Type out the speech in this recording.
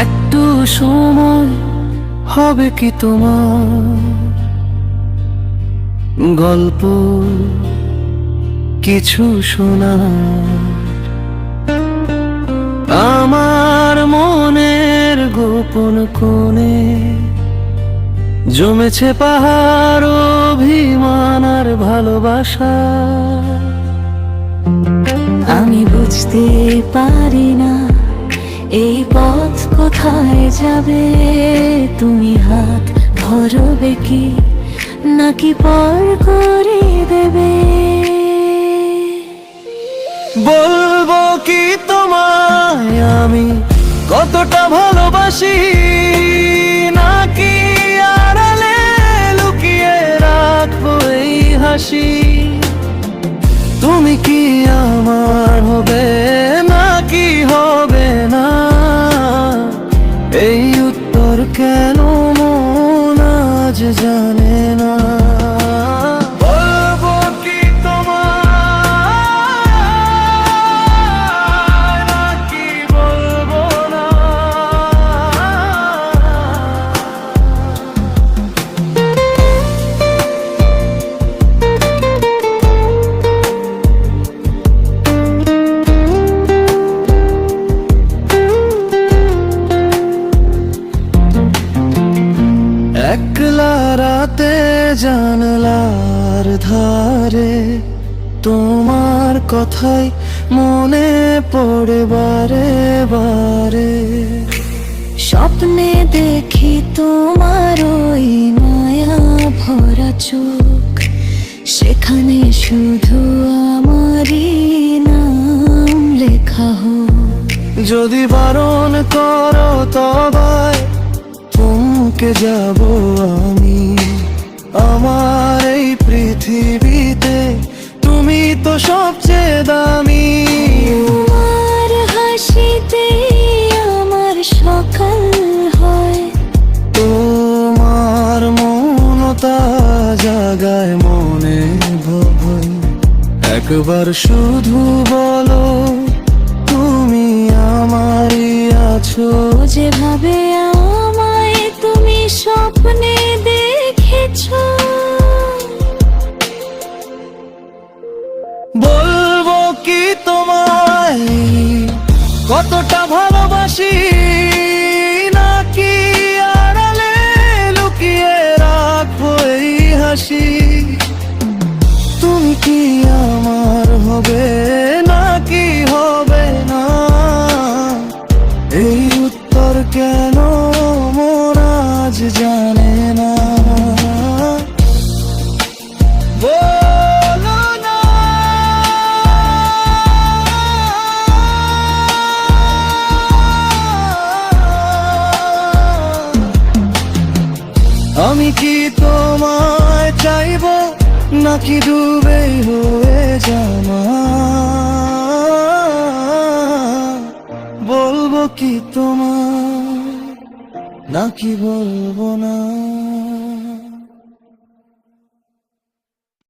একটু সময় হবে কি তোমার গল্প কিছু শোনা? আমার মনের গোপন কোণে জমেছে পাহাড়, অভিমান আর ভালোবাসা। আমি বুঝতে পারি না এই পথ কোথায় যাবে। তুমি হাত ধরবে কি নাকি পার করে দেবে? বলবো কি তোমায় আমি কতটা ভালোবাসি, নাকি আড়ালে লুকিয়ে রাখবো এই হাসি? তুমি কি আমার হবে নাকি হবে না, এই উত্তর কেন মন আজ জানে না। বলবো কি তোমায় নাকি বলবো না? একলা রাতে জানলার ধারে তোমার কথাই মনে পড়ে বারে বারে। স্বপ্নে দেখি তোমার ওই মায়া ভরা চোখ, সেখানে শুধু আমারই নাম লেখা হোক। যদি বারণ করো তবায় থমকে যাব আমি। আমার এই পৃথিবীতে তুমি তো সবচেয়ে দামি। তোমার হাসিতে আমার সকাল হয়, তোমার মমতা জাগায় মনে ভয়। একবার শুধু বলো তুমি আমারই আছো। যেভাবে আমায় তুমি স্বপ্নে দেখেছো। বলবো কি তোমায় কতটা ভালোবাসি, নাকি আড়ালে লুকিয়ে রাখবো এই হাসি? তুমি কি আমার হবে নাকি হবে না, এই উত্তর কেন মন আজ জানে না। বলো না। আমি কি তোমায় চাইবো নাকি ডুবে হয়ে জামা? বলবো কি তোমায় নাকি বলবো না?